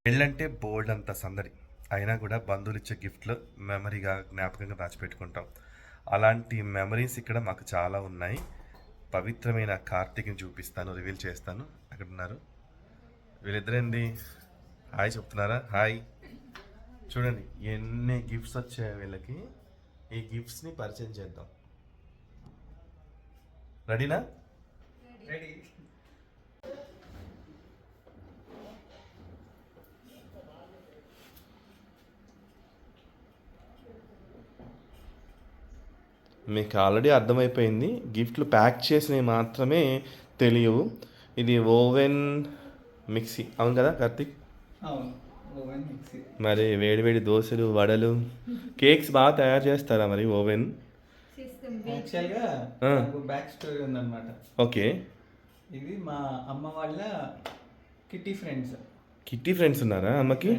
పెళ్ళంటే బోల్డ్ అంత సందడి అయినా కూడా బంధువులు ఇచ్చే గిఫ్ట్లు మెమరీగా జ్ఞాపకంగా దాచిపెట్టుకుంటాం. అలాంటి మెమరీస్ ఇక్కడ మాకు చాలా ఉన్నాయి. పవిత్రమైన కార్తీక్ని చూపిస్తాను, రివీల్ చేస్తాను. అక్కడ ఉన్నారు వీళ్ళిద్దరేంది, హాయ్ చెప్తున్నారా? హాయ్. చూడండి ఎన్ని గిఫ్ట్స్ వచ్చాయో వీళ్ళకి. ఈ గిఫ్ట్స్ని పరిచయం చేద్దాం. రెడీనా? రెడీ. మీకు ఆల్రెడీ అర్థమైపోయింది, గిఫ్ట్లు ప్యాక్ చేసినవి మాత్రమే తెలియవు. ఇది ఓవెన్ మిక్సీ, అవును కదా కార్తీక్? అవును, ఓవెన్ మిక్సీ. మరి వేడివేడి దోశలు, వడలు, కేక్స్ బాగా తయారు చేస్తారా మరి ఓవెన్? యాక్చువల్గా బ్యాక్ స్టోరీ ఉందన్నమాట. ఓకే. ఇది మా అమ్మ వాళ్ళ కిట్టి ఫ్రెండ్స్. కిట్టి ఫ్రెండ్స్ ఉన్నారా అమ్మకి?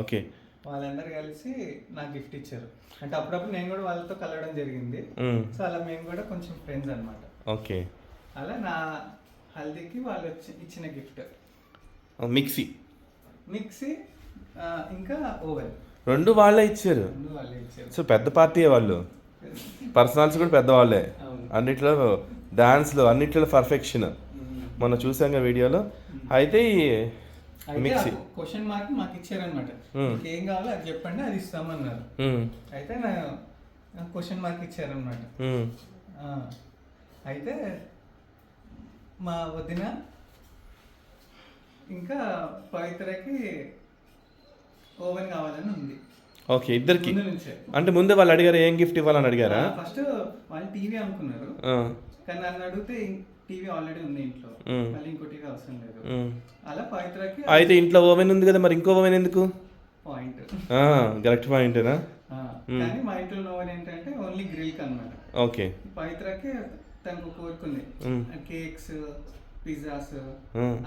ఓకే. వాళ్ళందరూ కలిసి నాకు గిఫ్ట్ ఇచ్చారు. అంటే అప్పుడప్పుడు నేను కూడా వాళ్ళతో కలవడం జరిగింది. సో అలా మేము కూడా కొంచెం ఫ్రెండ్స్ అన్నమాట. ఓకే. అలా నా హల్దీకి వాళ్ళు ఇచ్చిన గిఫ్ట్ మిక్సీ. మిక్సీ ఇంకా ఓవెన్ రెండు వాళ్ళే ఇచ్చారు. సో పెద్ద పార్టీ వాళ్ళు, పర్సనల్స్ కూడా పెద్దవాళ్ళే. అన్నిట్లో డాన్స్లో అన్నిట్లో పర్ఫెక్షన్ మనం చూసాం కదా వీడియోలో. అయితే మిక్సీ క్వశ్చన్ మార్క్ మాకు ఇచ్చారనమాట. ఏం కావాలో అది చెప్పండి, అది ఇస్తామన్నారు. అయితే నా క్వశ్చన్ మార్క్ ఇచ్చారనమాట. అయితే మా వదిన ఇంకా పవిత్రకి ఓవెన్ కావాలని ఉంది. ఓకే, ఇద్దరికి. అంటే ముందే వాళ్ళు అడిగారు ఏం గిఫ్ట్ ఇవ్వాలని అడిగారా? ఫస్ట్ వాళ్ళు టీవీ అనుకున్నారు, కానీ నన్ను అడిగితే టీవీ ఆల్రెడీ ఉంది ఇంట్లో, మళ్ళీ ఇంకో టీవీ అవసరం లేదు. అలా పవిత్రకి అయితే ఇంట్లో ఓవెన్ ఉంది కదా, మరి ఇంకో ఓవెన్ ఎందుకు? పాయింట్. కరెక్ట్ పాయింటేనా? కానీ మా ఇంట్లో ఓవెన్ ఏంటంటే ఓన్లీ గ్రిల్ కి అన్నమాట. ఓకే. పవిత్రకి తనకు కోరుకుంది కేక్స్, పిజ్జాస్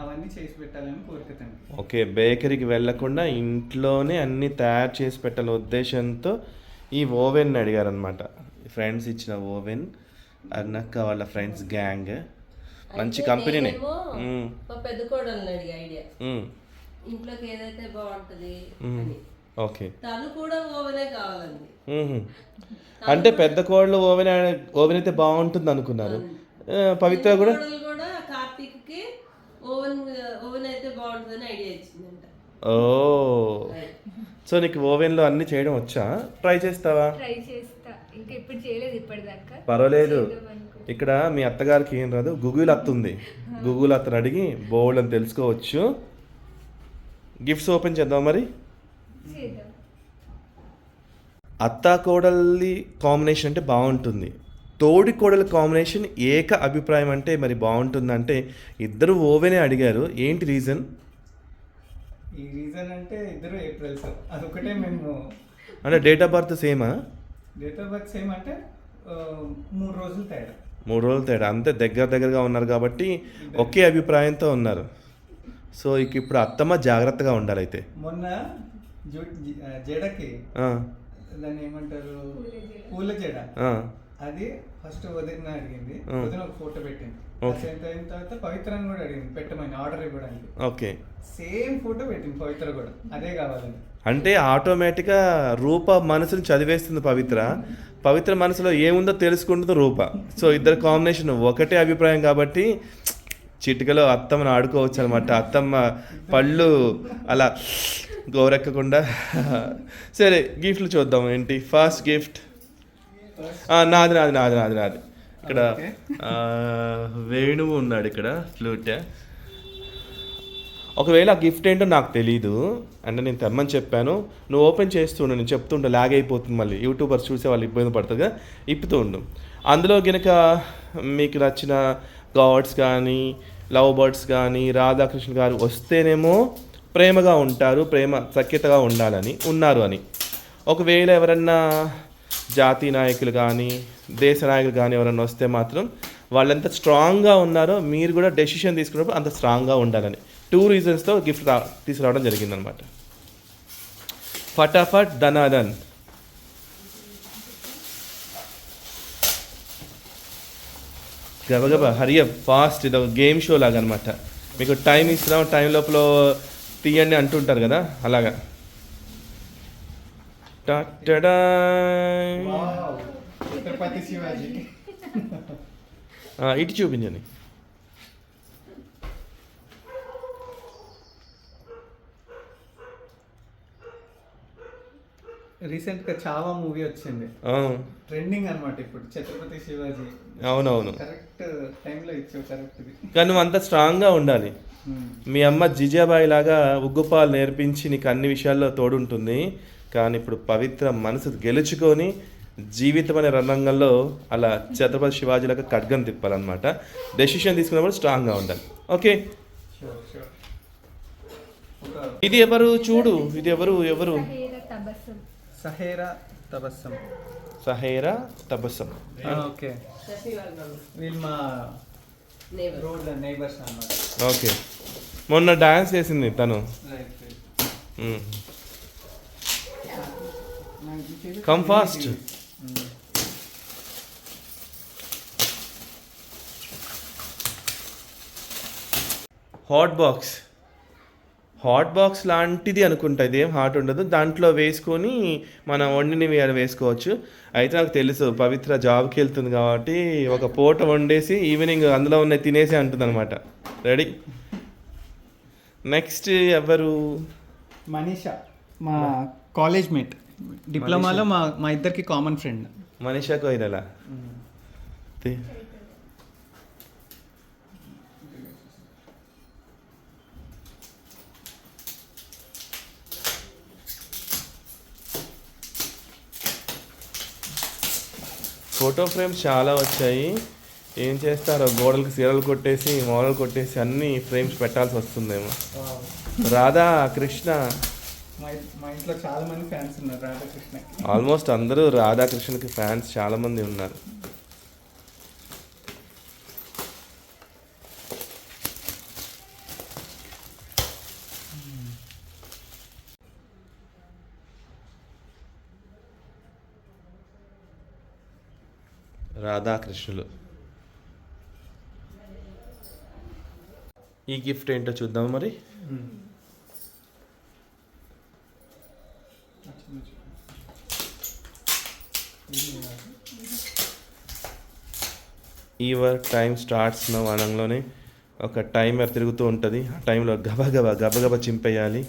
అవన్నీ చేసి పెట్టాలని కోరిక తనకి. ఓకే, బేకరీకి వెళ్ళకుండా ఇంట్లోనే అన్ని తయారు చేసి పెట్టాల ఉద్దేశంతో ఈ ఓవెన్ అడిగారనమాట. ఫ్రెండ్స్ ఇచ్చిన ఓవెన్, అన్నక్క వాళ్ళ ఫ్రెండ్స్ గ్యాంగ్. మంచి కంపెనీనే. మా పెద్ద కోడలు అడిగి ఐడియా, ఇంట్లోకి ఏదైతే బాగుంటది. ఓకే. తను కూడా ఓవెనే కావాలండి. అంటే పెద్ద కోడలు ఓవెన్ అయితే బాగుంటుంది అనుకున్నారు. పవిత్ర కూడా కార్తీక్ కి ఓవెన్ అయితే బాగుంటుందని ఐడియా ఇచ్చిందంట. ఓ, సో నీకు ఓవెన్లో అన్ని చేయడం వచ్చా? ట్రై చేస్తావా? ట్రై చేస్తా, ఇంకా ఇప్పుడు చేయలేదు ఇప్పటిదాకా. పర్వాలేదు. ఇక్కడ మీ అత్తగారికి ఏం రాదు, గూగుల్ అత్త ఉంది. గూగుల్ అత్తను అడిగి బోల్డ్ అని తెలుసుకోవచ్చు. గిఫ్ట్స్ ఓపెన్ చేద్దాం మరి. అత్త కోడలి కాంబినేషన్ అంటే బాగుంటుంది, తోడి కోడల కాంబినేషన్ ఏక అభిప్రాయం అంటే మరి బాగుంటుందంటే ఇద్దరు ఓవెనే అడిగారు. ఏంటి రీజన్? ఈ రీజన్ అంటే ఇద్దరు ఏప్రిల్స్, అదొకటే. మేము అంటే డేట్ ఆఫ్ బర్త్ సేమా? డేట్ ఆఫ్ బర్త్ సేమ్ అంటే 3 రోజులు తేడా. 3 రోజులు తేడా, అంతే దగ్గరగా ఉన్నారు కాబట్టి ఒకే అభిప్రాయంతో ఉన్నారు. సో ఇక ఇప్పుడు అత్తమ్మ జాగ్రత్తగా ఉండాలి. అయితే మొన్న జడకి దాన్ని ఏమంటారు, పూల జడ, అది ఫస్ట్ వదిన అడిగింది. వదిన ఒక ఫోటో పెట్టింది. అయిన తర్వాత పవిత్రని కూడా అడిగింది పెట్టమని, ఆర్డర్ ఇవ్వడానికి. ఓకే, సేమ్ ఫోటో పెట్టింది పవిత్ర కూడా, అదే కావాలని. అంటే ఆటోమేటిక్గా రూప మనసుని చదివేస్తుంది పవిత్ర. పవిత్ర మనసులో ఏముందో తెలుసుకుంటుంది రూప. సో ఇద్దరు కాంబినేషన్ ఒకటే అభిప్రాయం కాబట్టి చిటికలో అత్తమ్మను ఆడుకోవచ్చు అనమాట. అత్తమ్మ పళ్ళు అలా గోరెక్కకుండా. సరే, గిఫ్ట్లు చూద్దాం. ఏంటి ఫస్ట్ గిఫ్ట్? నాది. ఇక్కడ వేణువు ఉన్నాడు, ఇక్కడ ఫ్లూట్. ఒకవేళ ఆ గిఫ్ట్ ఏంటో నాకు తెలీదు, అంటే నేను తెమ్మని చెప్పాను. నువ్వు ఓపెన్ చేస్తుండు, నేను చెప్తుంటా, లాగ్ అయిపోతుంది. మళ్ళీ యూట్యూబర్స్ చూసే వాళ్ళు ఇబ్బంది పడుతుంది కదా, ఇప్పుతూ ఉండు. అందులో కనుక మీకు నచ్చిన గాడ్స్ కానీ, లవ్ బర్డ్స్ కానీ, రాధాకృష్ణ గారు వస్తేనేమో ప్రేమగా ఉంటారు, ప్రేమ సఖ్యతగా ఉండాలని ఉన్నారు అని. ఒకవేళ ఎవరన్నా జాతీయ నాయకులు కానీ, దేశ నాయకులు కానీ ఎవరన్నా వస్తే మాత్రం వాళ్ళంత స్ట్రాంగ్గా ఉన్నారో మీరు కూడా డెసిషన్ తీసుకున్నప్పుడు అంత స్ట్రాంగ్గా ఉండాలని 2 రీజన్స్తో గిఫ్ట్ తీసుకురావడం జరిగిందనమాట. ఫటాఫట్ ధనాధన్. గబగబా హరియప్ ఫాస్ట్. ఇది ఒక గేమ్ షో లాగా అనమాట. మీకు టైం ఇస్తున్నాం, టైం లోపల తీయండి అంటుంటారు కదా అలాగా. టటడా. వావ్, ఛత్రపతి శివాజీ. ఇటు చూపించండి. రీసెంట్ గా చావా మూవీ వచ్చింది, ట్రెండింగ్ అన్నమాట ఇప్పుడు. ఛత్రపతి శివాజీ అవునవును. కరెక్ట్ టైంలో ఇచ్చావు, కరెక్ట్. కానీ నువ్వు అంత స్ట్రాంగ్గా ఉండాలి. మీ అమ్మ జిజాబాయి లాగా ఉగ్గుపాలు నేర్పించి నీకు అన్ని విషయాల్లో తోడుంటుంది. కానీ ఇప్పుడు పవిత్ర మనసు గెలుచుకొని జీవితం అనే రంగంలో అలా ఛత్రపతి శివాజీలాగా ఖడ్గం తిప్పాలన్నమాట. డెసిషన్ తీసుకున్నప్పుడు స్ట్రాంగ్గా ఉండాలి. ఓకే, ఇది ఎవరు చూడు, ఇది ఎవరు ఎవరు? సహేరా తబస్సం. సహేరా తబస్సం. సహేరా తబస్సం. ఓకే, శశి వాళ్ళ వీళ్ళు మా neighbor. రోడ్ నైబర్స్ అన్నమాట. ఓకే, మొన్న డాన్స్ చేసింది తను. Come fast. హాట్ బాక్స్ లాంటిది అనుకుంటా, ఇదేం హాట్ ఉండదు. దాంట్లో వేసుకొని మనం వండినవి అది వేసుకోవచ్చు. అయితే నాకు తెలుసు పవిత్ర జాబ్కి వెళ్తుంది కాబట్టి ఒక పూట వండేసి ఈవినింగ్ అందులో ఉన్నాయి తినేసి అంటుంది అనమాట. రెడీ. నెక్స్ట్ ఎవరు? మనీషా, మా కాలేజ్ మేట్, డిప్లొమాలో మా ఇద్దరికి common friend. Manisha Koirala. Photo frames చాలా వచ్చాయి. ఏం చేస్తారో గోడలకు సీరలు కొట్టేసి మోడలు కొట్టేసి అన్ని ఫ్రేమ్స్ పెట్టాల్సి వస్తుందేమో. రాధా కృష్ణ, మా ఇంట్లో చాలా మంది ఫ్యాన్స్ ఉన్నారు రాధాకృష్ణ. ఆల్మోస్ట్ అందరూ రాధాకృష్ణకి ఫ్యాన్స్ చాలా మంది ఉన్నారు. రాధాకృష్ణులు. ఈ గిఫ్ట్ ఏంటో చూద్దాం మరి. యువర్ టైం స్టార్ట్స్ నౌ అనగానే ఒక టైమర్ తిరుగుతూ ఉంటుంది. ఆ టైంలో గబగబా చింపేయాలి.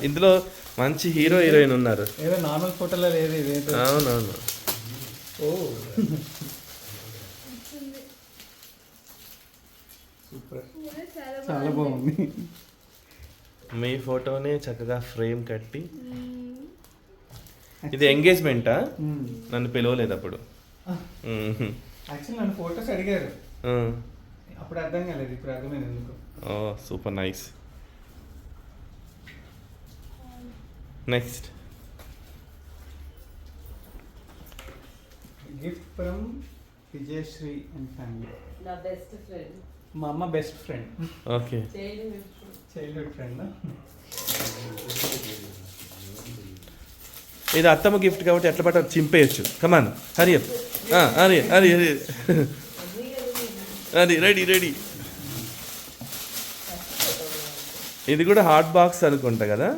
ఇందులో మంచి హీరో హీరోయిన్ ఉన్నారు. ఏదో నార్మల్ ఫోటోలో లేదు ఇదేదో. అవునవును. ఓ సూపర్, చాలా బాగుంది. మీ ఫోటోని చక్కగా ఫ్రేమ్ కట్టి. ఇది ఎంగేజ్మెంటా? నన్ను పిలవలేదు అప్పుడు. యాక్చువల్లీ నన్ను ఫోటోస్ అడిగారు, అప్పుడు అర్థం కాలేదు, ఇప్పుడు అర్థమైంది ఎందుకు. Oh super nice. Next gift from Vijayasri and family. నా బెస్ట్ ఫ్రెండ్, మా అమ్మ best friend, okay. Childhood friend. ఇది అత్తమ్మ గిఫ్ట్ కాబట్టి ఎట్లా పట్ట చింపేయచ్చు. కమాన్ హరి హరి హరి హరి అది రెడీ రెడీ. ఇది కూడా హాట్ బాక్స్ అనుకుంటా కదా.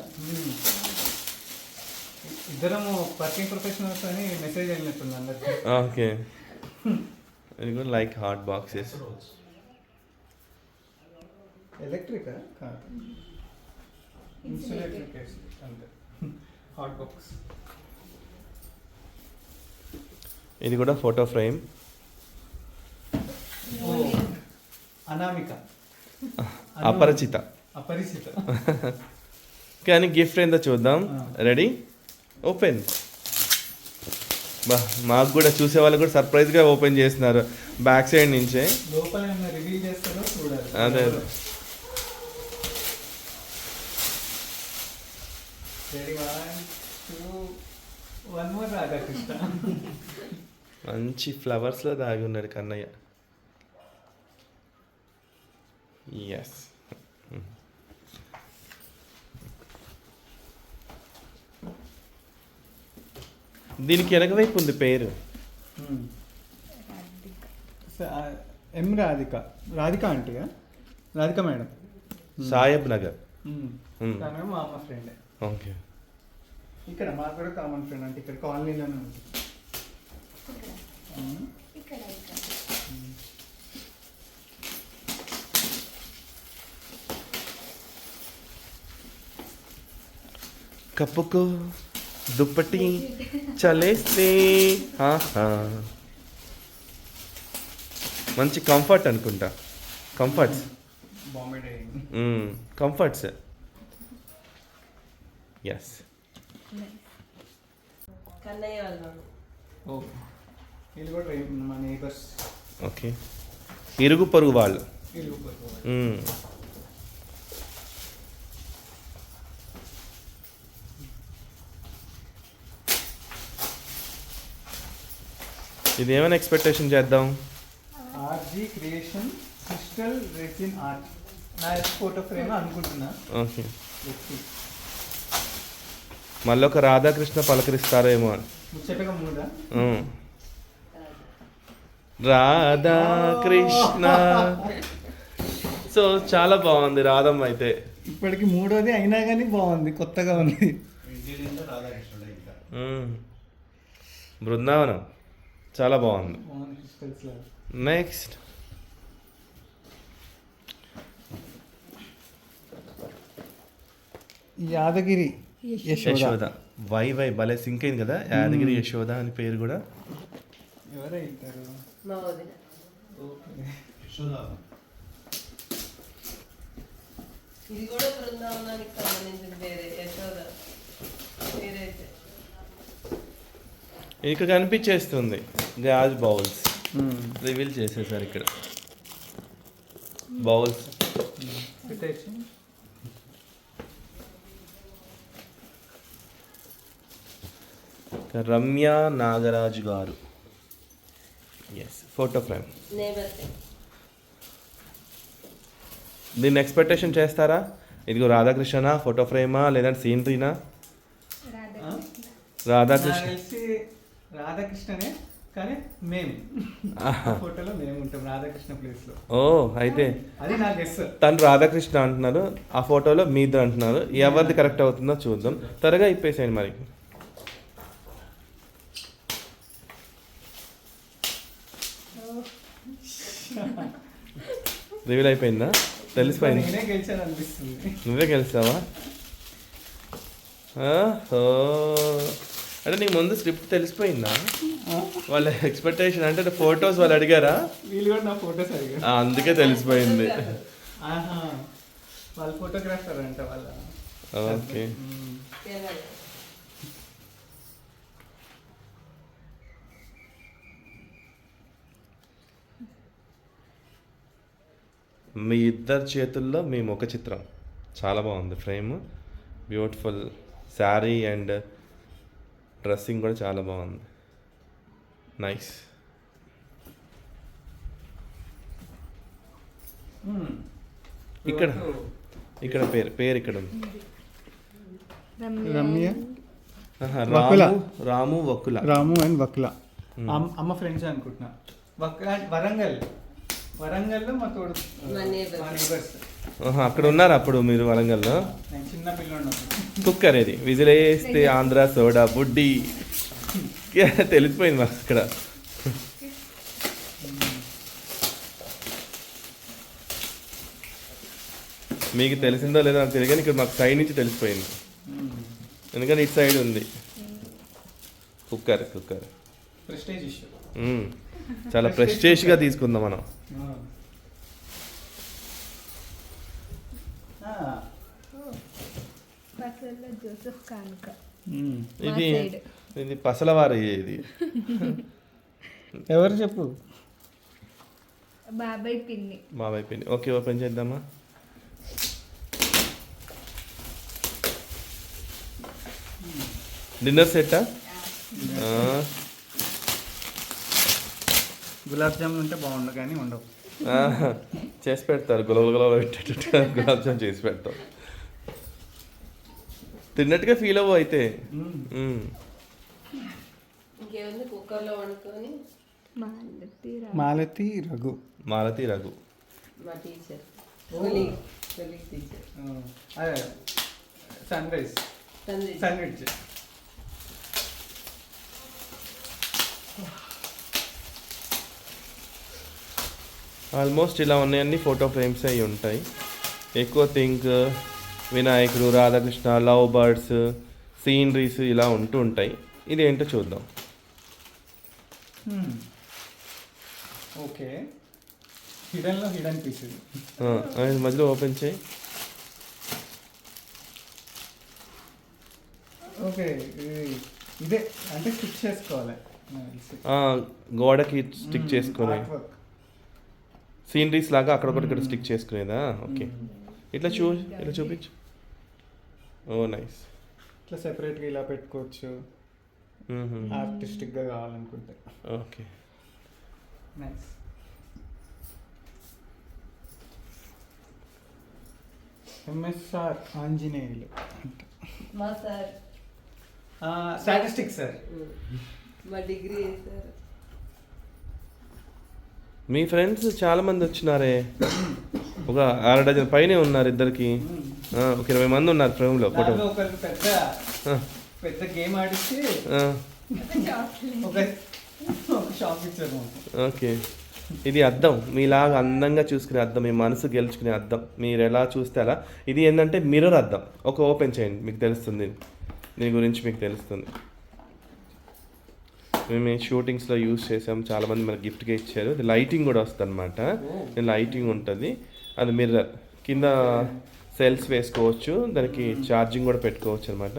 ఇద్దరము వర్కింగ్ ప్రొఫెషనల్స్ అని మెసేజ్ వెళ్ళినట్టుంది అందరికి. ఓకే, ఇది కూడా లైక్ హాట్ బాక్సెస్. ఎలక్ట్రిక్ కాదు, ఇన్సులేటర్ కేస్ అంతే. Hot box. ఇది కూడా ఫోటో ఫ్రేమ్. అనామిక, అపరిచిత. కానీ గిఫ్ట్ ఏందో చూద్దాం. Ready, open. బా, మాకు కూడా చూసే వాళ్ళు కూడా సర్ప్రైజ్గా ఓపెన్ చేస్తున్నారు బ్యాక్ సైడ్ నుంచే. లోపల రివీల్ చేస్తారో చూడాలి. అదే రెడీ, 1 2 1 మోర్ రాధాకృష్ణ. మంచి ఫ్లవర్స్లో దాగి ఉన్నాడు కన్నయ్య. ఎస్. దీనికి వెనకవైపు ఉంది పేరు. ఎం రాధిక. రాధిక ఆంటీగా? రాధిక మేడం. సాయబ్ నగర్. తను మా అమ్మ ఫ్రెండ్. ఓకే. ఇక్కడ మాకు కూడా కామన్ ఫ్రెండ్ అంటే ఇక్కడ కాలనీలోనే ఉంది. కప్పుకో దుప్పటి చలేస్తే ఆహా. మంచి కంఫర్ట్ అనుకుంటా. Comforts. Bombay dairy. Comforts. Yes. Kannayya వాళ్ళు. ఓ వీళ్ళు కూడా మా నేబర్స్. ఓకే. ఇరుగు పొరుగు వాళ్ళు. ఇది ఏమైనా ఎక్స్పెక్టేషన్ చేద్దాం. RG creation crystal resin art. నా ఫోటో ఫ్రేమ్ అనుకుంటున్నా. ఓకే. మళ్ళీ ఒక రాధాకృష్ణ పలకరిస్తారేమో అని. ముచ్చటగా మూడా? రాధాకృష్ణ. సో చాలా బాగుంది రాధమ్మ అయితే. ఇప్పటికి మూడోది అయినా కానీ బాగుంది, కొత్తగా ఉంది. బృందావనం చాలా బాగుంది. నెక్స్ట్ యాదగిరి యశోద. వై భలే సింక్ అయింది కదా, యాదగిరి యశోద అని పేరు కూడా. ఎవరైతారు? మా వదిన. ఇది కూడా బృందావనానికి సంబంధించిన పేరే, యశోద పేరైతే. ఇక్కడ కనిపించేస్తుంది గాజ్ బౌల్స్. రివీల్ చేసేసారు ఇక్కడ బౌల్స్. రమ్య నాగరాజు గారు. ఎస్. Photo frame. దీన్ని ఎక్స్పెక్టేషన్ చేస్తారా? ఇదిగో రాధాకృష్ణ ఫోటో ఫ్రేమా లేదంటే సీనరీనా? రాధాకృష్ణ. రాధాకృష్ణనే కానీ మేము ఫోటోలో మేము ఉంటాం రాధాకృష్ణ ప్లేస్ లో. ఓ అయితే అది నా గెస్. తను రాధాకృష్ణ అంటున్నారు, ఆ ఫోటోలో మీది అంటున్నారు. ఎవరిది కరెక్ట్ అవుతుందో చూద్దాం. త్వరగా ఇప్పేసేయండి మరి. రివీల్ అయిపోయిందా? తెలిసిపోయింది. నేనే గెలిచాను అనిపిస్తుంది. నువ్వే గెలిచావా? అంటే నీకు ముందు స్క్రిప్ట్ తెలిసిపోయిందా? వాళ్ళ ఎక్స్పెక్టేషన్ అంటే ఫొటోస్ వాళ్ళు అడిగారా? వీళ్ళు కూడా నా ఫొటోస్ అడిగారు, అందుకే తెలిసిపోయింది. వాళ్ళ ఫోటోగ్రాఫర్ అంట వాళ్ళ. ఓకే. మీ ఇద్దరు చేతుల్లో మీ ముఖ చిత్రం చాలా బాగుంది. Frame beautiful. Sari and dressing కూడా చాలా బాగుంది. నైస్. ఇక్కడ పేరు ఇక్కడ ఉంది. రమ్య. రాము వకుల. రాము అండ్ వకుల అమ్మ ఫ్రెండ్స్ అనుకుంటున్నా. వరంగల్లో మా తోడు అక్కడ ఉన్నారు అప్పుడు మీరు వరంగల్లో? చిన్న పిల్లలు. కుక్కర్ ఇది విజిలేస్తే ఆంధ్ర సోడా బుడ్డి తెలిసిపోయింది మాకు ఇక్కడ. మీకు తెలిసిందో లేదో నాకు తెలియదు కానీ ఇక్కడ మాకు సైడ్ నుంచి తెలిసిపోయింది, ఎందుకంటే ఇటు సైడ్ ఉంది కుక్కర్. చాలా ప్రెస్టేజ్గా తీసుకుందాం మనం. ఇది పసలవారి. ఇది ఎవరు చెప్పు? బాబాయ్ పిన్ని. ఓకే, ఓపెన్ చేద్దామా? డిన్నర్ సెట్టా? గులాబ్ జామున్ ఉంటే బాగుండు కానీ ఉండవు. చేసి పెడతారు గులగుల పెట్టేటట్టుగా గులాబ్ జామ్ చేసి పెడతాం. తిన్నట్టుగా ఫీల్ అవ్వు అయితే. ఇంకేముంది కుక్కర్లో వండుకొని మాలతి రఘు. మాలతి రఘు మా టీచర్ టీచర్ సన్ రైజ్ తండ్రి శాండ్విచ్. ఆల్మోస్ట్ ఇలా ఉన్నాయన్నీ ఫోటో ఫ్రేమ్స్ అయి ఉంటాయి. ఎక్కువ థింక్ వినాయకుడు, రాధాకృష్ణ, లవ్ బర్డ్స్, సీనరీస్ ఇలా ఉంటూ ఉంటాయి. ఇది ఏంటో చూద్దాం. ఓకే, హిడెన్లో హిడెన్ పీస్ ఇది. మధ్యలో ఓపెన్ చేయి. ఓకే, ఇదే అంటే స్టిచ్ చేసుకోవాలి గోడకి స్టిక్ చేసుకునే ఆర్ట్ వర్క్. సీనరీస్ లాగా అక్కడొకటి ఇక్కడ స్టిక్ చేసుకునేదా? ఓకే, ఇట్లా ఇట్లా చూపించు. ఓ నైస్. ఇట్లా సెపరేట్గా ఇలా పెట్టుకోవచ్చు ఆర్టిస్టిక్గా కావాలనుకుంటే. Okay, nice. ఎంఎస్ఆర్ ఆంజనేయులు మా సార్ స్టాటిస్టిక్స్ సార్. మా డిగ్రీ సార్. మీ ఫ్రెండ్స్ చాలా మంది వచ్చినారే, ఒక 6 డజన్ పైనే ఉన్నారు. ఇద్దరికి ఒక 20 మంది ఉన్నారు ఫ్రేమ్లో ఫోటో. దాంట్లో ఒకరికి పెద్ద గేమ్ ఆడిచ్చి ఒక షాప్ ఇచ్చారు మాకు. ఓకే, ఇది అద్దం, మీలాగా అందంగా చూసుకునే అద్దం, మీ మనసు గెలుచుకునే అద్దం. మీరు ఎలా చూస్తే అలా. ఇది ఏంటంటే మిర్రర్ అద్దం. ఒక ఓపెన్ చేయండి, మీకు తెలుస్తుంది దీని గురించి, మీకు తెలుస్తుంది. మేము షూటింగ్స్లో యూజ్ చేసాం, చాలామంది మనకి గిఫ్ట్గా ఇచ్చారు. ఇది లైటింగ్ కూడా వస్తుంది అనమాట. లైటింగ్ ఉంటుంది, అది మిర్రర్. కింద సెల్స్ వేసుకోవచ్చు, దానికి ఛార్జింగ్ కూడా పెట్టుకోవచ్చు అనమాట.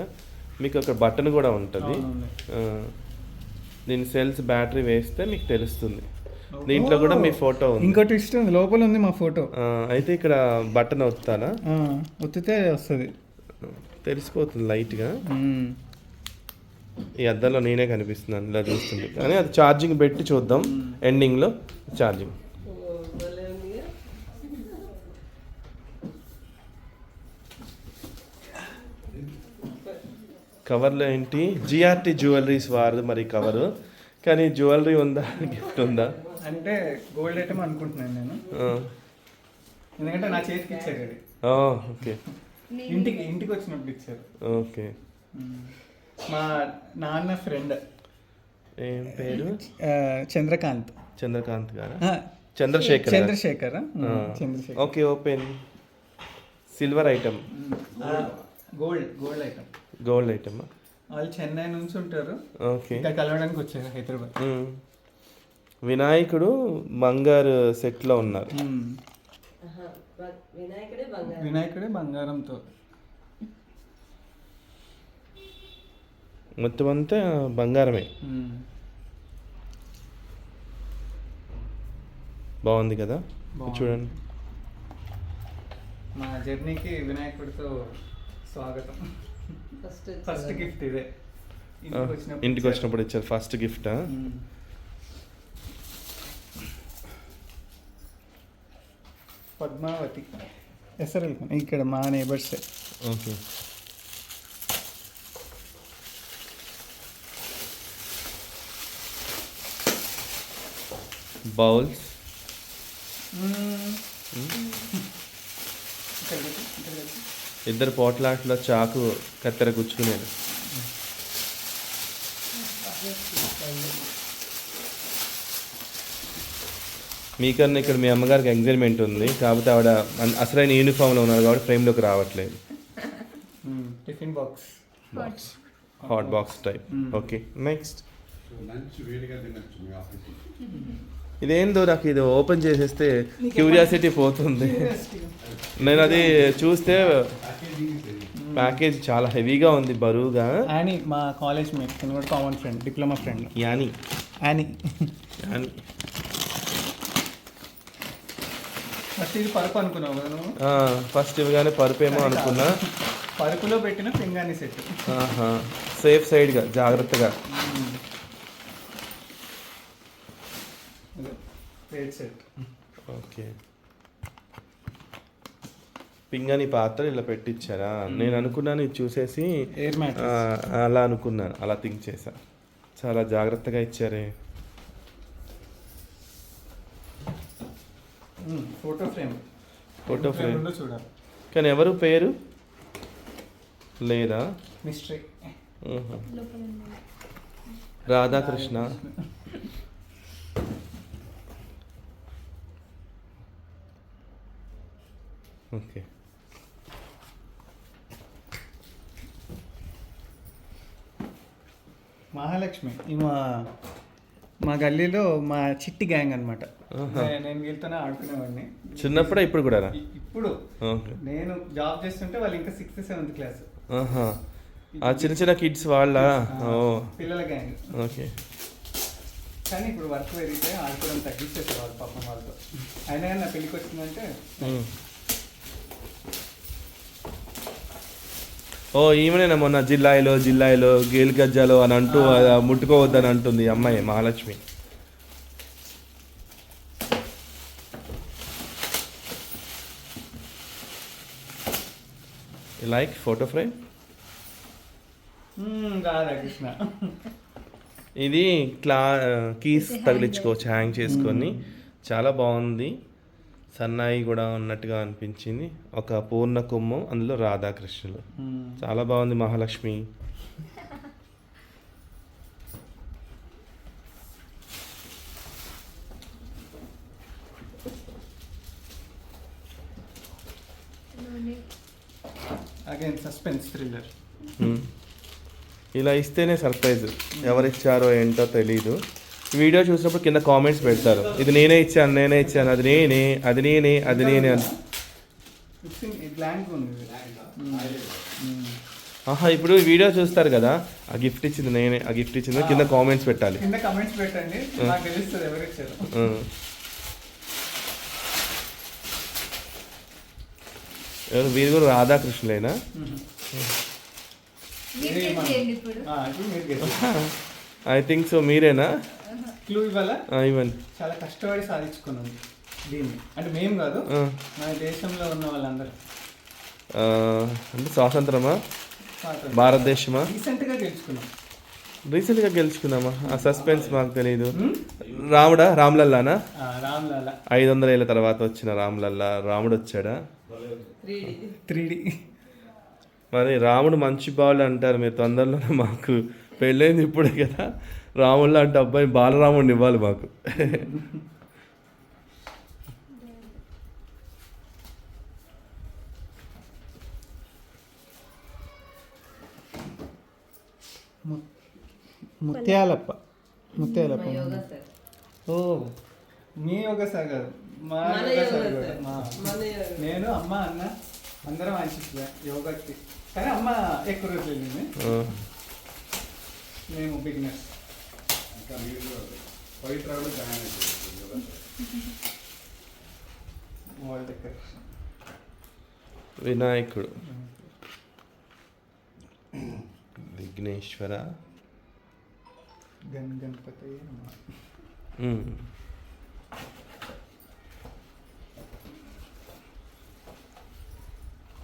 మీకు అక్కడ బటన్ కూడా ఉంటుంది. దీని సెల్స్ బ్యాటరీ వేస్తే మీకు తెలుస్తుంది. దీంట్లో కూడా మీ ఫోటో ఉంది. ఇంకో ట్విస్ట్ ఉంది, లోపల ఉంది మా ఫోటో. అయితే ఇక్కడ బటన్ ఒత్తానా? ఒత్తితే వస్తుంది, తెలిసిపోతుంది లైట్గా. ఈ అద్దంలో నేనే కనిపిస్తున్నాను ఇలా చూస్తుంది. కానీ అది ఛార్జింగ్ పెట్టి చూద్దాం ఎండింగ్లో. ఛార్జింగ్ భలే ఉందిగా. కవర్లో ఏంటి? జిఆర్టీ జ్యువెలరీస్ వారు మరి కవరు. కానీ జ్యువెలరీ ఉందా, గిఫ్ట్ ఉందా? అంటే గోల్డ్ ఐటమ్ అనుకుంటున్నాను నేను, ఎందుకంటే నా చేతికి ఇచ్చారు అది. ఓకే, ఇంటికి వచ్చినప్పుడు ఇచ్చారు. ఓకే. మా నాన్న ఫ్రెండ్. ఏం పేరు? చంద్రకాంత్. చంద్రకాంత్ గారా? Chandrashekhar. Chandrashekhar. Okay, open. Silver item, gold item. Gold item. వాళ్ళు చెన్నై నుంచి ఉంటారు, ఓకే. ఇక్కడ కలవడానికి వచ్చారు హైదరాబాద్. వినాయకుడు బంగారు సెట్లో ఉన్నారు. ఆహా, వినాయకుడే బంగారం. వినాయకుడే బంగారంతో. మొత్తం అంతా బంగారమే. బాగుంది కదా, చూడండి. మా జర్నీకి వినాయకుడితో స్వాగతం. ఫస్ట్ గిఫ్ట్ ఇదే. ఇంటికి వచ్చినప్పుడు ఇచ్చారు ఫస్ట్ గిఫ్టా? పద్మావతి ఎస్ఆర్ఎల్ ఇక్కడ మా నేబర్స్. Okay, bowls. ఇద్దరు పోట్లాట్లో చాకు కత్తెర గుచ్చుకునేది. మీకన్నా ఇక్కడ మీ అమ్మగారికి ఎంగేజ్మెంట్ ఉంది కాబట్టి ఆవిడ అసలైన యూనిఫామ్లో ఉన్నారు కాబట్టి ఫ్రేమ్లోకి రావట్లేదు. Tiffin box, hot box type. Okay, next. ఇదేందో నాకు ఇది ఓపెన్ చేసేస్తే క్యూరియాసిటీ పోతుంది. నేను అది చూస్తే ప్యాకేజ్ చాలా హెవీగా ఉంది, బరువుగా. యానీ మా కాలేజ్ మేట్, కూడా common friend, diploma friend. Annie Annie. First ఇది పరుపు అనుకున్నావు కదా నువ్వు? ఫస్ట్ ఇవ్వగానే పరుపేమో అనుకున్నా. పరుపులో పెట్టిన పింగాణి సెట్. సేఫ్ సైడ్గా జాగ్రత్తగా. Plate set. ఓకే, పింగని పాత్ర ఇలా పెట్టించారా? నేను అనుకున్నాను ఇది చూసేసి ఎయిర్ మ్యాట్ అలా అనుకున్నాను, అలా థింక్ చేశా. చాలా జాగ్రత్తగా ఇచ్చారే. ఫోటో ఫ్రేమ్ చూడాలి. కానీ ఎవరు పేరు లేదా? మిస్టరీ. రాధాకృష్ణ. ఓకే. మహాలక్ష్మి మా గల్లీలో మా చిట్టి గ్యాంగ్ అనమాట. నేను వీళ్ళతోనే ఆడుకునేవాడిని చిన్నప్పుడే, ఇప్పుడు కూడా? ఇప్పుడు నేను జాబ్ చేస్తుంటే వాళ్ళు ఇంకా 6th 7th క్లాస్. ఆ చిన్న చిన్న కిడ్స్ వాళ్ళ పిల్లల గ్యాంగ్. ఓకే. కానీ ఇప్పుడు వర్క్ పెరిగితే ఆడుకోవడం తగ్గించేసారు వాళ్ళు పాపం వాళ్ళతో. అయినా కానీ నా పెళ్ళికి వచ్చిందంటే ఈమెనేనా మొన్న జిల్లాయిలో గేలు గజ్జాలో అని అంటూ ముట్టుకోవద్దని అంటుంది అమ్మాయి Mahalakshmi. Like photo frame. Radhakrishna. ఇది కీస్ తగిలించుకోవచ్చు హ్యాంగ్ చేసుకొని. చాలా బాగుంది. సన్నాయి కూడా ఉన్నట్టుగా అనిపించింది. ఒక పూర్ణ కుంభం, అందులో రాధాకృష్ణులు. చాలా బాగుంది మహాలక్ష్మి. Again suspense thriller. ఇలా ఇస్తేనే సర్ప్రైజ్. ఎవరిచ్చారో ఏంటో తెలీదు. వీడియో చూసినప్పుడు కింద కామెంట్స్ పెడతారు, ఇది నేనే ఇచ్చాను, అది నేనే అని. ఆహా, ఇప్పుడు వీడియో చూస్తారు కదా, ఆ గిఫ్ట్ ఇచ్చింది నేనే, ఆ గిఫ్ట్ ఇచ్చింది కింద కామెంట్స్ పెట్టాలి. వీరు కూడా రాధాకృష్ణులేనా? I think so. మీరేనా? క్లూ ఇవ్వాలా? ఇవ్వండి. చాలా కష్టపడి సాధించుకున్నాం దీన్ని. అంటే మేము కాదు, మన దేశంలో ఉన్న వాళ్ళందరూ. అంటే స్వాతంత్రమా? భారతదేశమా? రీసెంట్గా గెలుచుకున్నామా? ఆ సస్పెన్స్ మాకు తెలియదు. రామ్లల్లానా? 500 ఏళ్ళ తర్వాత వచ్చిన రామ్లల్లా. రాముడు వచ్చాడా? 3D. మరి రాముడు మంచి బాలు అంటారు మీరు. తొందరలోనే మాకు పెళ్ళైంది ఇప్పుడే కదా. రాముడు అంటే అబ్బాయి బాలరాముడిని ఇవ్వాలి మాకు. ముత్యాలప్ప. ఓ, మీ యోగా సార్ కాదు, మా యోగా సార్ కూడా. నేను అమ్మ అన్న అందరం ఆశిస్తున్నా యోగాకి. కానీ అమ్మ ఎక్కువ రోజులు వెళ్ళింది, మేము బిగినర్స్. వినాయకుడు, విఘ్నేశ్వర, గణపతి.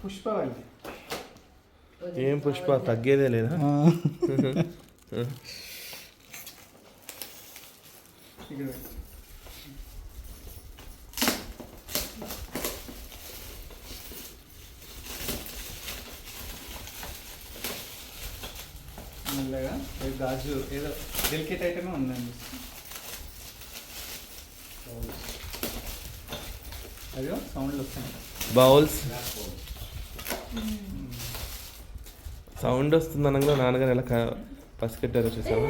పుష్పవల్లి. ఏం పుష్ప, తగ్గేదే లేదా? మెల్లగా గాజు ఏదో డెలికేట్ ఐటమే ఉందండి. అయ్యో సౌండ్లు వస్తాయి. బౌల్స్ సౌండ్ వస్తుంది అనగా నాన్నగారు ఎలా పసిగట్టారో చూసావా?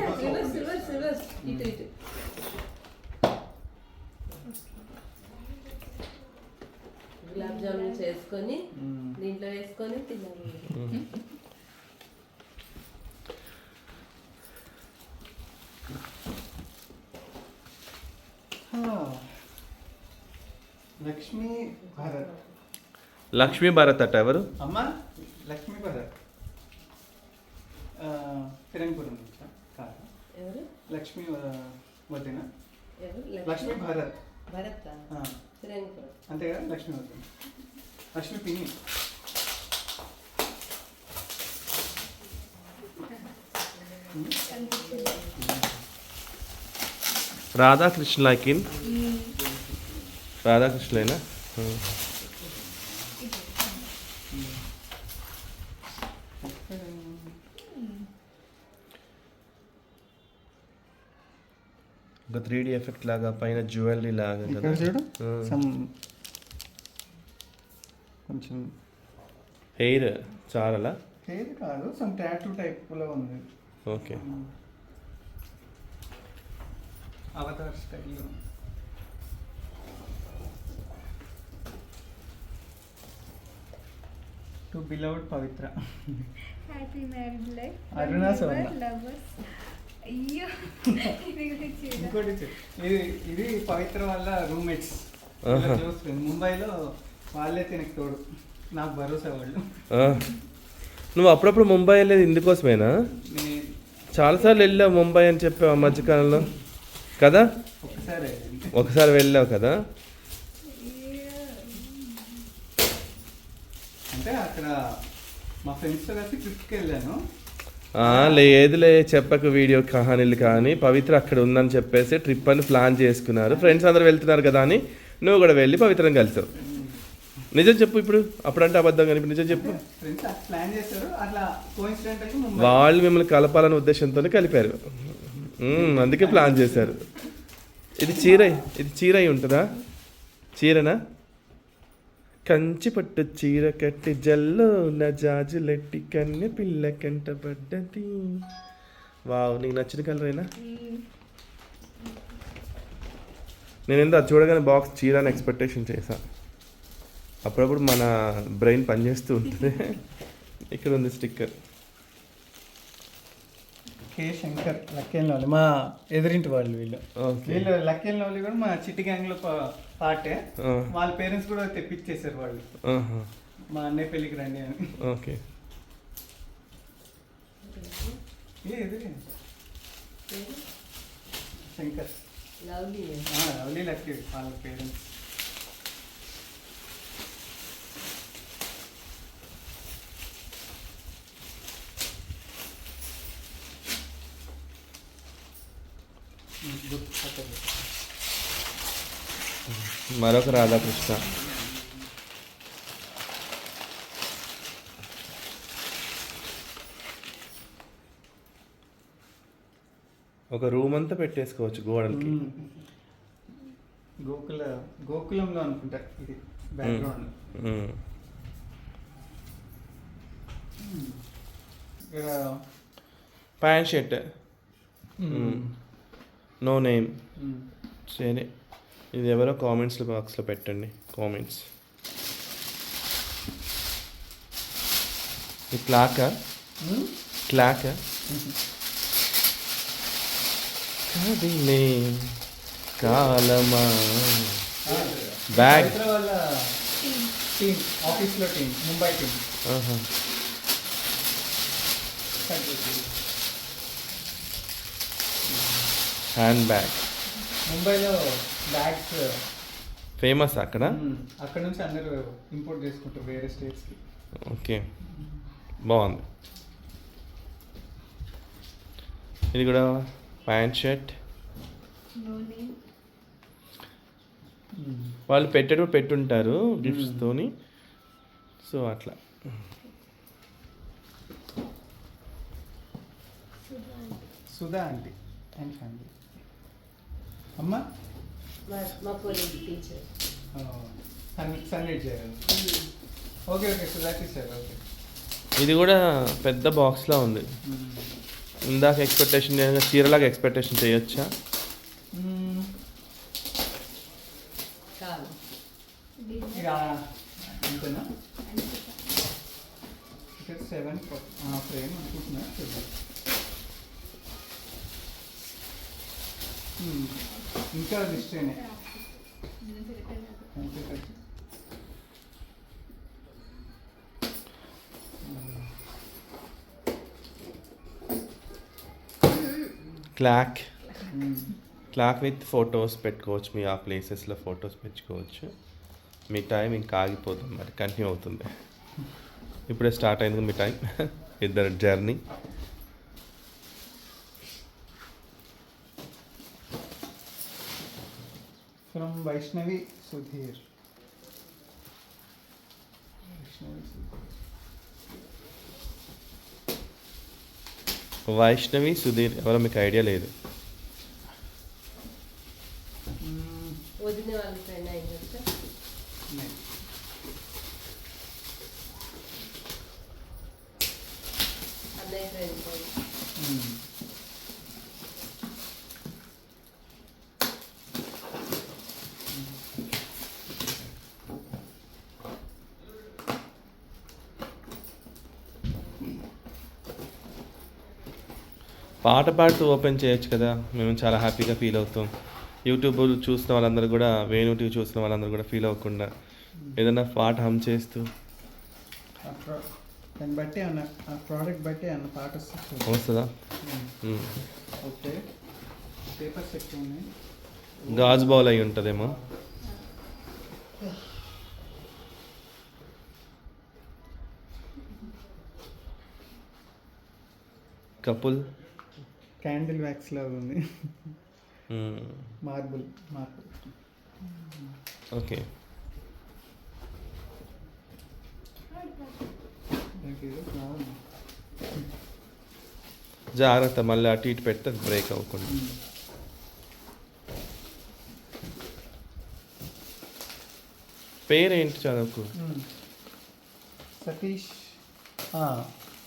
గులాబ్ జామున్ చేసుకొని దీంట్లో వేసుకొని తిన్నాము. లక్ష్మీ భారత్. లక్ష్మీ భారత్ అట ఎవరు? అమ్మ లక్ష్మీ భారత్. ఫిరంగిపురం కాదు, ఎవరు? లక్ష్మీ వదిన. ఎవరు? లక్ష్మీ భారత్. భరత్ ఫిరంగిపురం అంతే కదా, లక్ష్మీ వదిన. ఫస్ట్ పిన్ని. రాధాకృష్ణ లైకిన్ రాధాకృష్ణలేనా ఒక 3D ఎఫెక్ట్ లాగా పైన జ్యువెలరీ లాగా ఇక్కడ కదా చూడు ఆ. సమ్ కొంచెం హెయిర్ చారలా హెయిర్ కాదు సమ్ టాటూ టైప్లో ఉంది. ఓకే అవతార్ స్టైల్లో. To beloved Pavitra. Happy married life Aruna Savarna. Lovers. అయ్యో ఇది కూడా చూడు. ఇంకోటి ఇది పవిత్ర వాళ్ళ రూమ్మేట్స్ ఆహా. Close friend. ముంబైలో వాళ్ళే తినకు తోడు, నాకు భరోసా వాళ్ళు. నువ్వు అప్పుడప్పుడు ముంబై వెళ్ళేది ఇందుకోసమేనా నేను చాలాసార్లు వెళ్ళావు ముంబై అని చెప్పావు ఆ మధ్యకాలంలో కదా ఒకసారి ఒకసారి వెళ్ళావు కదా అంటే అక్కడ మా ఫ్రెండ్స్తో కలిసి ట్రిప్కి వెళ్ళాను. లేదులే చెప్పకు వీడియో కహానీలు కానీ పవిత్ర అక్కడ ఉందని చెప్పేసి ట్రిప్ అని ప్లాన్ చేసుకున్నారు ఫ్రెండ్స్ అందరు వెళ్తున్నారు కదా అని నువ్వు కూడా వెళ్ళి పవిత్రని కలిసావు నిజం చెప్పు ఇప్పుడు అప్పుడంటే అబద్ధం కానీ ఇప్పుడు నిజం చెప్పు ఫ్రెండ్స్ ప్లాన్ చేశారు, అట్లా కోఇన్సిడెంటల్లీ ముంబై. వాళ్ళు మిమ్మల్ని కలపాలనే ఉద్దేశంతోనే కలిపారు అందుకే ప్లాన్ చేశారు ఇది చీర ఉంటుందా చీరనా కంచి పట్టు చీర కట్టి జల్లో నా జాజులెట్టి కన్నె పిల్ల కంట పడ్డది వావ్ నీకు నచ్చిన కలరేనా నేను ఏందో అది చూడగానే బాక్స్ చీర అని ఎక్స్పెక్టేషన్ చేశా అప్పుడప్పుడు మన బ్రెయిన్ పనిచేస్తూ ఉంటుంది ఇక్కడ ఉంది స్టిక్కర్ కే శంకర్ లక్కేన్ లవ్లీ మా ఎదురింటి వాళ్ళు వీళ్ళు. ఓకే వీళ్ళు లక్కేన్ లవ్లీ కూడా మా చిట్టి గ్యాంగ్ లో పార్టే. వాళ్ళ పేరెంట్స్ కూడా తెప్పించేశారు వాళ్ళు, మా అన్నయ్య పెళ్ళికి రండి అని. ఓకే ఎదురే శంకర్ లవ్లీ లవ్లీ లక్కీ వాళ్ళ పేరెంట్స్. మరొక రాధాకృష్ణ ఒక రూమ్ అంతా పెట్టేసుకోవచ్చు గోడలకి గోకులంలో అనుకుంటా ఇది బ్యాక్గ్రౌండ్. ఇక్కడ ప్యాంట్ షర్ట్ నో నేమ్ సరే ఇది ఎవరో కామెంట్స్ బాక్స్లో పెట్టండి కామెంట్స్ ఇది క్లాకా కదిలే కాలమా బ్యాగ్ పవిత్ర వాళ్ళ టీమ్, ఆఫీస్లో team, Mumbai team. Hand bag ముంబైలో బ్యాగ్స్ ఫేమస్ అక్కడ అక్కడ నుంచి అందరూ ఇంపోర్ట్ చేసుకుంటారు వేరే స్టేట్స్కి. ఓకే బాగుంది ఇది కూడా ప్యాంట్ షర్ట్ వాళ్ళు పెట్టుంటారు గిఫ్ట్స్తోని సో అట్లా సుధా ఆంటీ అండ్ ఫ్యామిలీ. అమ్మ మా కొలీగ్ టీచర్ సన్నిట్ చేయాలి. Okay Sudha teacher. ఓకే ఇది కూడా పెద్ద బాక్స్లా ఉంది ఇందాక ఎక్స్పెక్టేషన్ చీరలాగా ఎక్స్పెక్టేషన్ చేయొచ్చా కాదు ఇక అంతేనా? ఇక్కడ 7 ఫ్రేమ్ అనుకుంటున్నా. ఇంకా డిస్ట్రేనే క్లాక్ విత్ ఫొటోస్ పెట్టుకోవచ్చు మీ ఆ ప్లేసెస్లో ఫొటోస్ పెట్టుకోవచ్చు మీ టైం ఇంకా ఆగిపోతుంది మరి కంటిన్యూ అవుతుంది. ఇప్పుడే స్టార్ట్ అయింది మీ టైం ఇద్దరు జర్నీ. ఫ్రమ్ వైష్ణవి సుధీర్. వైష్ణవి సుధీర్. వైష్ణవి సుధీర్ ఎవరో మీకు ఐడియా లేదు. వదిన వాళ్ళ ఫ్రెండ్ అయిందంటే नहीं. అన్నయ్య ఫ్రెండ్. పాట పాడుతూ ఓపెన్ చేయొచ్చు కదా, మేము చాలా హ్యాపీగా ఫీల్ అవుతాం. యూట్యూబ్ చూసిన వాళ్ళందరూ కూడా, వేణు టీవీ చూసిన వాళ్ళందరూ కూడా ఫీల్ అవ్వకుండా ఏదైనా పాట హమ్ చేస్తూ దాన్ని బట్టి అన్న ఆ ప్రోడక్ట్ బట్టి అన్న పాట వస్తుంది. వస్తుందా? ఓకే, పేపర్స్ ఎక్కువ ఉన్నాయి. గాజు బౌల్ అయి ఉంటుందేమో. కపుల్ క్యాండిల్ వ్యాక్స్ లాగా ఉంది. మార్బుల్. ఓకే. జాగ్రత్త, మళ్ళీ అటు ఇటు పెడితే బ్రేక్ అవ్వకుండా. పేరేంటి చదువుకు? సతీష్.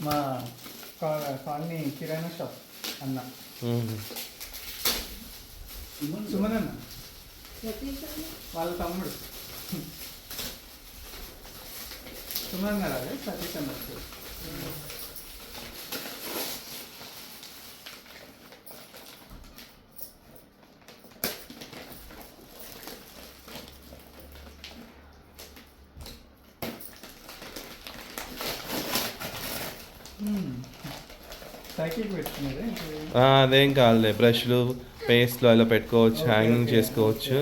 మా కాలనీ కిరాణా షాప్ అన్న. సుమన్ అన్న వాళ్ళ తమ్ముడు. సుమన్ అన్నారు అదే సతీష్ అన్నట్టు. సైకిల్ పెట్టుకునేదే. అదేం కాదులే, బ్రష్లు పేస్ట్లు అలా పెట్టుకోవచ్చు, హ్యాంగింగ్ చేసుకోవచ్చు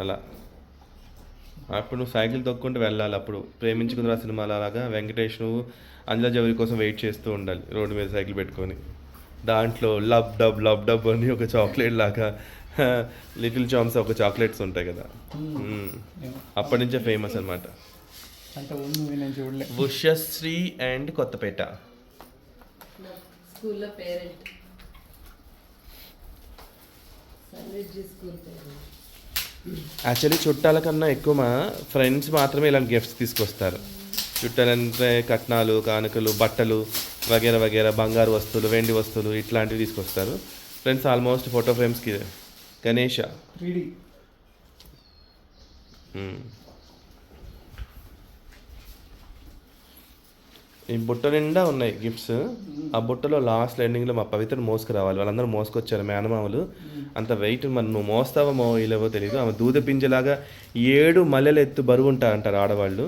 అలా. అప్పుడు నువ్వు సైకిల్ తొక్కుంటూ వెళ్ళాలి. అప్పుడు ప్రేమించుకుందా సినిమాలు అలాగా వెంకటేష్ నువ్వు అంజలా జవరి కోసం వెయిట్ చేస్తూ ఉండాలి రోడ్డు మీద సైకిల్ పెట్టుకొని. దాంట్లో లబ్ డబ్ అని ఒక చాక్లెట్ లాగా లిటిల్ చామ్స్ ఒక చాక్లెట్స్ ఉంటాయి కదా, అప్పటి నుంచే ఫేమస్ అనమాట. ఉషశ్రీ అండ్ కొత్తపేట స్కూల్లో parent, Sanjay school parent. Actually చుట్టాల కన్నా ఎక్కువ మా ఫ్రెండ్స్ మాత్రమే ఇలాంటి గిఫ్ట్స్ తీసుకొస్తారు. చుట్టాలంటే కట్నాలు, కానుకలు, బట్టలు వగేరా వగేరా, బంగారు వస్తువులు, వెండి వస్తువులు ఇట్లాంటివి తీసుకొస్తారు. ఫ్రెండ్స్ ఆల్మోస్ట్ ఫోటో ఫ్రేమ్స్కి గణేష 3D. ఈ బుట్ట నిండా ఉన్నాయి గిఫ్ట్స్. ఆ బుట్టలో లాస్ట్ ఎండింగ్లో మా పవిత్రను మోసుకురావాలి. వాళ్ళందరూ మోసుకొచ్చారు మేనమామలు. అంత వెయిట్ మరి నువ్వు మోస్తావో మోయలేవో తెలియదు. ఆమె దూద పింజలాగా 7 మల్లెలు ఎత్తు బరువు ఉంటా అంటారు ఆడవాళ్ళు.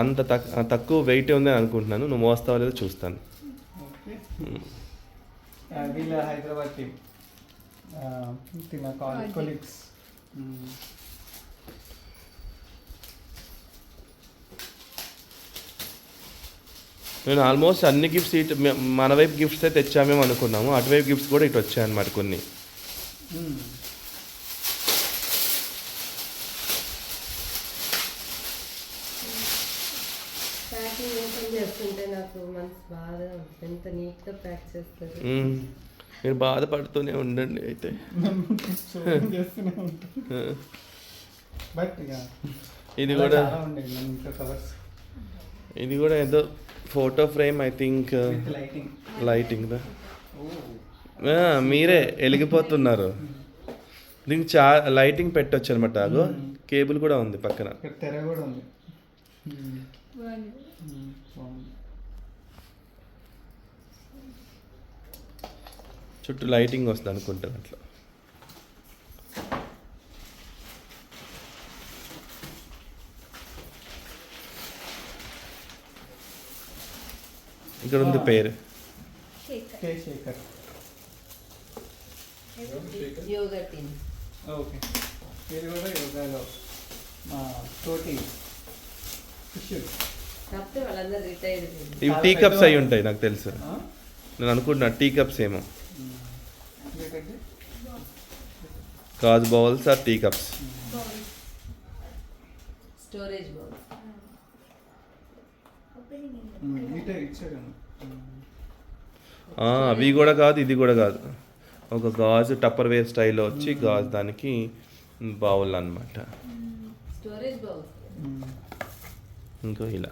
అంత తక్కువ వెయిట్ ఉంది అని అనుకుంటున్నాను. నువ్వు మోస్తావో లేదో చూస్తాను. వీళ్ళ హైదరాబాద్ టీమ్ కొలీగ్స్. నేను ఆల్మోస్ట్ అన్ని గిఫ్ట్స్ ఇటు మన వైపు గిఫ్ట్స్ అయితే తెచ్చామేమో అనుకున్నాము. అటువైపు గిఫ్ట్స్ కూడా ఇటు వచ్చాయన్నమాట కొన్ని. ప్యాకింగ్ ఓపెన్ చేస్తుంటే నాకు మనసు బాగా ఎంత నీట్గా ప్యాక్ చేస్తారు. మీరు బాధపడుతూనే ఉండండి అయితే. చేస్తూనే ఉంటాం. బట్ ఇది కూడా ఏదో photo frame I think. Lighting మీరే వెలిగిపోతున్నారు. దీనికి లైటింగ్ పెట్టొచ్చు అనమాట. అగో కేబుల్ కూడా ఉంది పక్కన. తెర కూడా ఉంది. చుట్టూ లైటింగ్ వస్తుంది అనుకుంటాను అట్లా. ఇక్కడ ఉంది పేరు శేఖర్. యోగా టీమ్. ఓకే, ఇది కూడా యోగాలో మా తోటి శిష్యుడు. కాకపోతే వాళ్ళందరూ రిటైర్డ్. ఇవి టీ కప్స్ అయి ఉంటాయి నాకు తెలుసు. నేను అనుకుంటున్నా టీ కప్స్ ఏమో. ఇంకేంటంటే గాజు bowls or tea cups. Storage bowl. ఇటే ఇచ్చాడు. అవి కూడా కాదు, ఇది కూడా కాదు. ఒక గాజు టప్పర్ వేర్ స్టైల్లో వచ్చి గాజు దానికి బౌల్ అన్నమాట. Storage bowl. ఇంకో ఇలా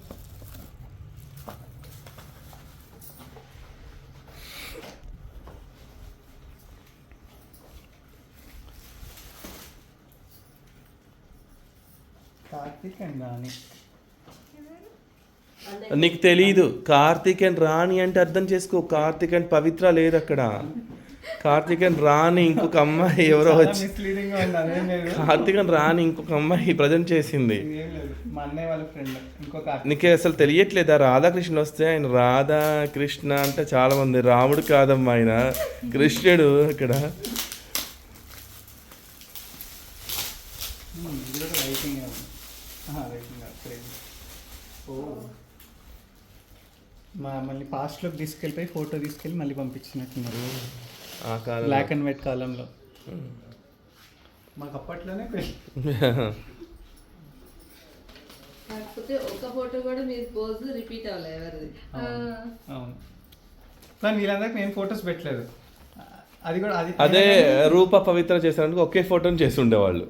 కార్తీక్ అండ్ రాణి. నీకు తెలీదు. కార్తీక్ అండ్ రాణి అంటే అర్థం చేసుకో. కార్తీక్ అండ్ పవిత్ర లేదు అక్కడ. కార్తీక్ అండ్ రాణి ఇంకొక అమ్మాయి ఎవరో వచ్చి, మిస్లీడింగ్ గా ఉంది. అదేం లేదు. కార్తీక్ అండ్ రాణి ఇంకొక అమ్మాయి ప్రజెంట్ చేసింది. ఏం లేదు. మా అన్నయ్య వాళ్ళ ఫ్రెండ్ ఇంకొక నీకు అసలు తెలియట్లేదా? రాధాకృష్ణ వస్తే ఆయన రాధా కృష్ణ అంటే చాలా మంది. రాముడు కాదమ్మా ఆయన, కృష్ణుడు ఇక్కడ. ఇది కూడా రైటింగ్ రైటింగ్ ఓ మళ్ళీ పాస్ట్లోకి తీసుకెళ్ళిపోయి ఫోటో తీసుకెళ్ళి మళ్ళీ పంపించినట్టున్నారు. ఆ కాలం బ్లాక్ అండ్ వైట్ కాలంలో. మాకు అప్పట్లోనే కాకపోతే ఒక ఫోటో కూడా మీ పోజ్ రిపీట్ అవ్వలేదు ఎవరిది. అవును. కానీ వీళ్ళందరికి నేను ఫొటోస్ పెట్టలేదు. అది కూడా అదే రూప పవిత్ర చేసినందుకు ఒకే ఫోటోని చేసి ఉండేవాళ్ళు.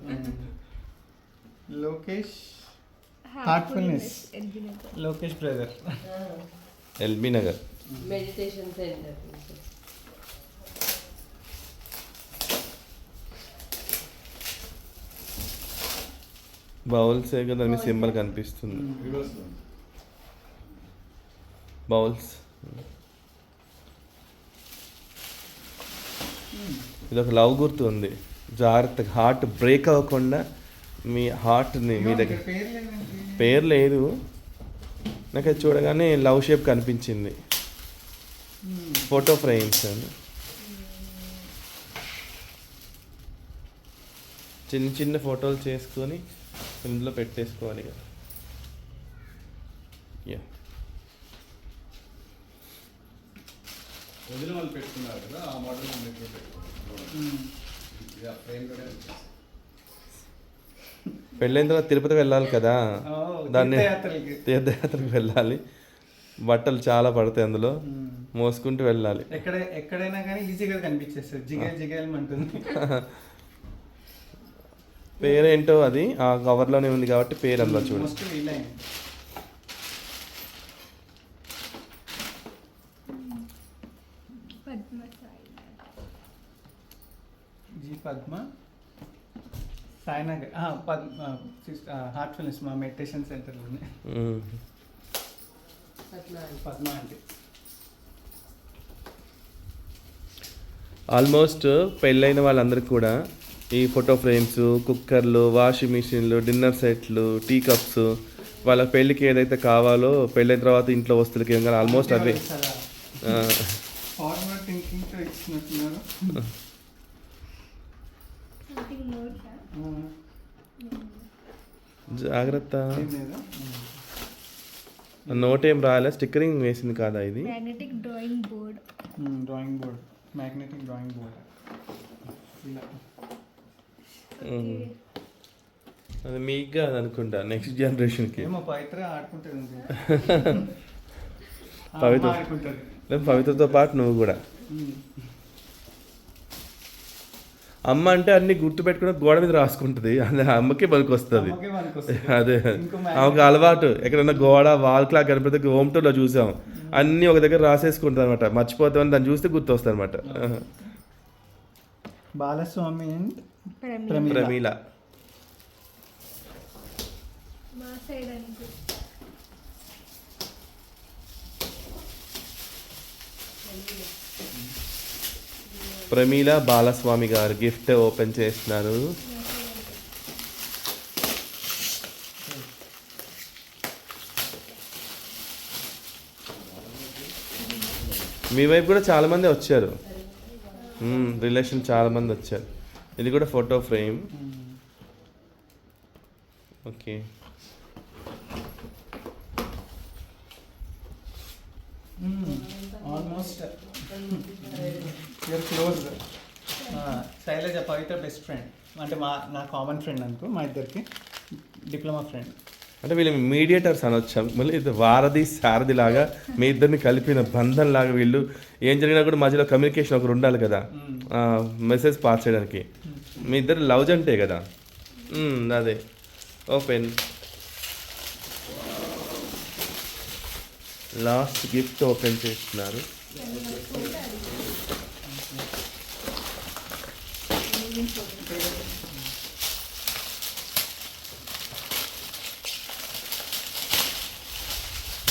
Lokesh Heartfulness. Lokesh brother. LB Nagar. Meditation centre. Bowls కదా మీ సింబల్ కనిపిస్తుంది. బౌల్స్. ఇది ఒక లవ్ గుర్తు ఉంది. జాగ్రత్తగా హార్ట్ బ్రేక్ అవ్వకుండా మీ హార్ట్ని మీ దగ్గర. పేరు లేదు నాకు. అది చూడగానే లవ్ షేప్ కనిపించింది. ఫోటో ఫ్రేమ్స్ అని చిన్న చిన్న ఫోటోలు చేసుకొని ఇందులో పెట్టేసుకోవాలి కదా. యా వదిన వాళ్ళు పెట్టుకున్నారు కదా ఆ మోడల్ మనం ఎక్కడ పెట్టుకున్నాం. పెళ్ళైన తర్వాత తిరుపతి వెళ్ళాలి కదా, దాన్ని తీర్థయాత్రలకి. తీర్థయాత్రకు వెళ్ళాలి. బట్టలు చాలా పడతాయి అందులో, మోసుకుంటూ వెళ్ళాలి. ఎక్కడైనా కానీ ఈజీగా కనిపించేస్తుంది. జిగేల్ జిగేల్ అంటుంది. పేరేంటో అది ఆ కవర్లోనే ఉంది కాబట్టి పేరు అందులో చూడండి. మోస్ట్ వీలైంది. జీ పద్మ సాయినగర్. హార్ట్ఫుల్నెస్ మా మెడిటేషన్ సెంటర్లోనే. పద్మ అంటే ఆల్మోస్ట్ పెళ్ళైన వాళ్ళందరికీ కూడా ఈ ఫోటో ఫ్రేమ్స్, కుక్కర్లు, వాషింగ్ మిషన్లు, డిన్నర్ సెట్లు, టీ కప్స్, వాళ్ళ పెళ్ళికి ఏదైతే కావాలో పెళ్ళైన తర్వాత ఇంట్లో వస్తువులకి ఏం కానీ ఆల్మోస్ట్ అవే. ఫార్వర్డ్ థింకింగ్తో ఇచ్చినట్టున్నారు. జాగ్రత్త. ఏం లేదా? నోట్ ఏం రాలే, స్టిక్కరింగ్ వేసింది కాదా ఇది? Magnetic drawing board. Drawing board, magnetic drawing board. ఇలా అది మీకు కాదు అనుకుంటా, నెక్స్ట్ జనరేషన్కి. ఏమో పవిత్ర ఆడుకుంటుంది. పవిత్ర ఆడుకుంటుంది. లేదు, పవిత్రతో పాటు నువ్వు కూడా. అమ్మ అంటే అన్ని గుర్తుపెట్టుకుని గోడ మీద రాసుకుంటుంది. అది అమ్మకే పనికి వస్తుంది. అదే ఆమెకు అలవాటు. ఎక్కడన్నా గోడ వాల్ క్లాక్ కనిపిస్తే హోమ్ టూర్లో చూసాం, అన్నీ ఒక దగ్గర రాసేసుకుంటుంది అనమాట. మర్చిపోతామని దాన్ని చూస్తే గుర్తు వస్తుంది అనమాట. బాలస్వామి అండ్ ప్రమీల. మా సైడ్ అనుకో. ప్రమీల బాలస్వామి గారు గిఫ్ట్ ఓపెన్ చేస్తున్నారు. మీ వైపు కూడా చాలా మంది వచ్చారు, రిలేషన్ చాలా మంది వచ్చారు. ఇది కూడా photo frame. Okay. Almost your close. Shailaja Pavitra best friend అంటే నా కామన్ ఫ్రెండ్ అనుకో, మా ఇద్దరికి డిప్లొమా ఫ్రెండ్. అంటే వీళ్ళు మీడియేటర్స్ అనొచ్చా? మళ్ళీ ఇది వారధి సారథి లాగా మీ ఇద్దరిని కలిపిన బంధం లాగా వీళ్ళు ఏం జరిగినా కూడా మధ్యలో కమ్యూనికేషన్ ఒకరు ఉండాలి కదా, మెసేజ్ పాస్ చేయడానికి. మీ ఇద్దరు లవ్ జంటే కదా. అదే ఓపెన్. లాస్ట్ గిఫ్ట్ ఓపెన్ చేస్తున్నారు.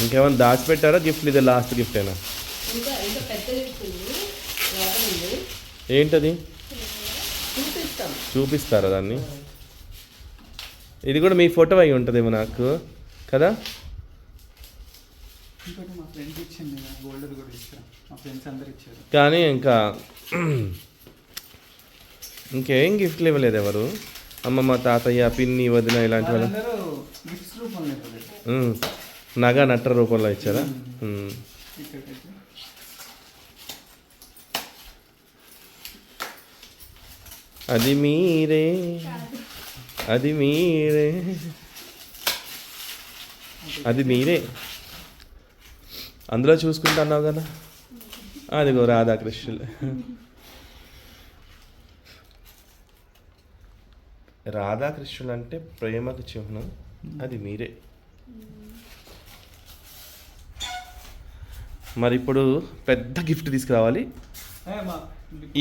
ఇంకేమైనా దాచిపెట్టారా గిఫ్ట్? ఇదే లాస్ట్ గిఫ్ట్ అయినా? ఇంకా ఇంకా పెద్ద గిఫ్ట్ ఉంది, లోపల ఉంది. ఏంటది? చూపిస్తాం. చూపిస్తారా దాన్ని? ఇది కూడా మీ ఫోటో అయి ఉంటుందేమో నాకు కదా. ఇంకోటి మా ఫ్రెండ్స్ ఇచ్చింది, గోల్డ్ కూడా ఇచ్చారు, మా ఫ్రెండ్స్ అందరు ఇచ్చారు. కానీ ఇంకా ఇంకేం గిఫ్ట్లు ఇవ్వలేదు ఎవరు? అమ్మమ్మ, తాతయ్య, పిన్ని, వదిన ఇలాంటి వాళ్ళు వాళ్ళందరూ గిఫ్ట్స్ రూపంలో ఇవ్వలేదు. నగ నట్ర రూపంలో ఇచ్చారా? ఇక్కడికి అది మీరే, అది మీరే, అది మీరే. అందులో చూసుకుంటున్నావు కదా, అదిగో రాధాకృష్ణులు. రాధాకృష్ణులు అంటే ప్రేమకు చిహ్నం, అది మీరే. మరి ఇప్పుడు పెద్ద గిఫ్ట్ తీసుకురావాలి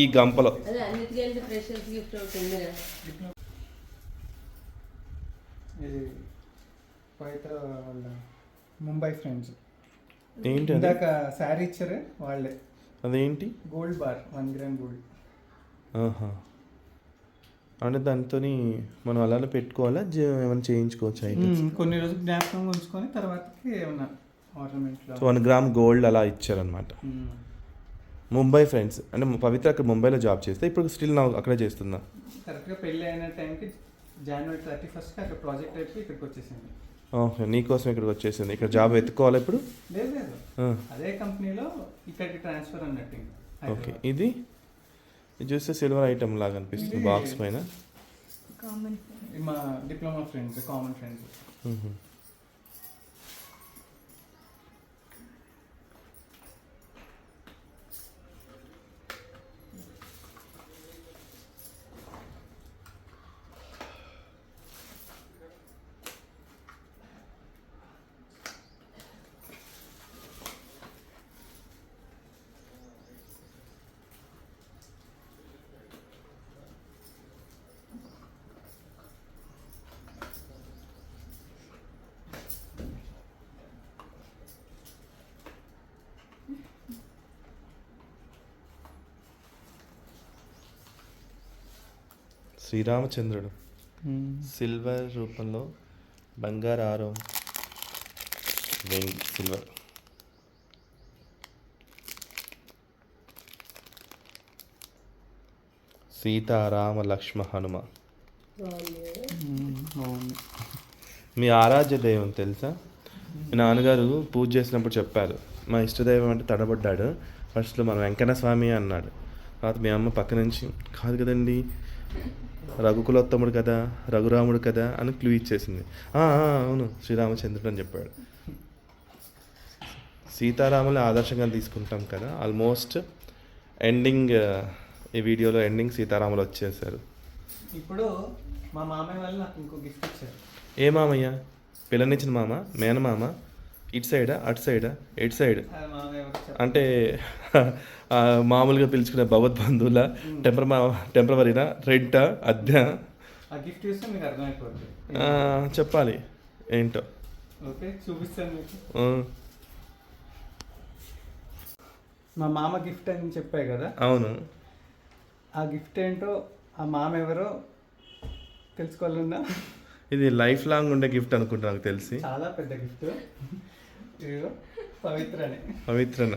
ఈ గంపలో. అదే అన్నిటికంటే ప్రెషర్స్ గిఫ్ట్ ఒకటి ఉంది కదా. ఇది పవిత్ర వాళ్ళ ముంబై ఫ్రెండ్స్. ఏంటి అది? ఇందాక శారీ ఇచ్చారు వాళ్ళే. అదేంటి? Gold bar, 1 gram gold. ఆహా, అంటే దాంతో మనం అలానే పెట్టుకోవాలా, ఏమైనా చేయించుకోవచ్చా? కొన్ని రోజులు జ్ఞాపకం ఉంచుకొని తర్వాతకి ఏమన్నా ఆర్నమెంట్లో. 1 గ్రామ్ గోల్డ్ అలా ఇచ్చారనమాట. ముంబై ఫ్రెండ్స్ అంటే పవిత్ర అక్కడ ముంబైలో జాబ్ చేస్తే ఇప్పుడు స్టిల్ నా అక్కడే చేస్తుందా? కరెక్ట్గా పెళ్ళి అయిన టైంకి January 31st అక్కడ ప్రాజెక్ట్ అయిపోయి ఇక్కడికి వచ్చేసింది. ఓకే, నీకోసం ఇక్కడికి వచ్చేసింది. ఇక్కడ జాబ్ వెతుక్కోవాలి ఇప్పుడు? లేదు, అదే కంపెనీలో ఇక్కడికి ట్రాన్స్ఫర్ అన్నట్టు. ఓకే, ఇది చూస్తే సిల్వర్ ఐటమ్ లాగా అనిపిస్తుంది బాక్స్ పైన. కామన్ మా డిప్లొమా ఫ్రెండ్స్, కామన్ ఫ్రెండ్స్. శ్రీరామచంద్రుడు సిల్వర్ రూపంలో, బంగారు హారం, వెండి, సిల్వర్. సీతారామ లక్ష్మ హనుమ. మీ ఆరాధ్య దైవం తెలుసా? మీ నాన్నగారు పూజ చేసినప్పుడు చెప్పారు, మా ఇష్టదైవం అంటే తడబడ్డాడు. ఫస్ట్లో మన వెంకన్న స్వామి అన్నాడు. తర్వాత మీ అమ్మ పక్క నుంచి, కాదు కదండి రఘుకులోత్తముడు కదా, రఘురాముడు కదా అని క్లూ ఇచ్చేసింది. అవును శ్రీరామచంద్రుడు అని చెప్పాడు. సీతారాములు ఆదర్శంగా తీసుకుంటాం కదా. ఆల్మోస్ట్ ఎండింగ్, ఈ వీడియోలో ఎండింగ్ సీతారాములు వచ్చేసారు. ఇప్పుడు మా మామయ్య వాళ్ళు నాకు ఇంకో గిఫ్ట్ ఇచ్చారు. ఏ మామయ్య? పిల్లనిచ్చిన మామ, మేనమామ, ఇటు సైడా అటు సైడా ఎటు సైడ్? అంటే మామూలుగా పిలుచుకునే భగవద్బంధువుల టెంపరవరీనా, రెంటా, అద్దె? ఆ గిఫ్ట్ చూస్తే మీకు అర్థమైపోతుంది. చెప్పాలి ఏంటో. ఓకే, చూపిస్తాను మీకు. మా మామ గిఫ్ట్ అని చెప్పాయి కదా. అవును. ఆ గిఫ్ట్ ఏంటో, ఆ మామ ఎవరో తెలుసుకోవాలన్నా ఇది లైఫ్ లాంగ్ ఉండే గిఫ్ట్ అనుకుంటా నాకు తెలిసి. చాలా పెద్ద గిఫ్ట్. ఇదిగో పవిత్రనే. పవిత్రన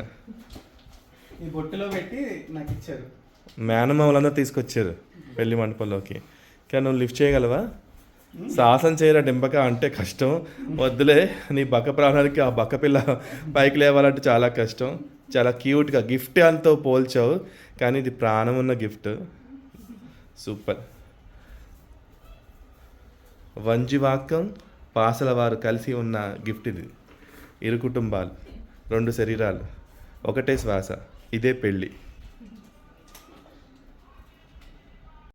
ఈ బొట్టులో పెట్టి నాకు ఇచ్చారు. మేనమామలందరూ తీసుకొచ్చారు పెళ్లి మండపంలోకి. కానీ నువ్వు లిఫ్ట్ చేయగలవా? సాహసం చేయరా డింపక అంటే కష్టం. వద్దులే, నీ బక్క ప్రాణానికి ఆ బక్క పిల్ల పైకి లేవాలంటే చాలా కష్టం. చాలా క్యూట్గా గిఫ్ట్ అంతా పోల్చావు, కానీ ఇది ప్రాణం ఉన్న గిఫ్ట్. సూపర్. వంజివాక్కం పాసల వారు కలిసి ఉన్న గిఫ్ట్ ఇది. ఇరు కుటుంబాలు, 2 శరీరాలు, ఒకటే శ్వాస, ఇదే పెళ్ళి.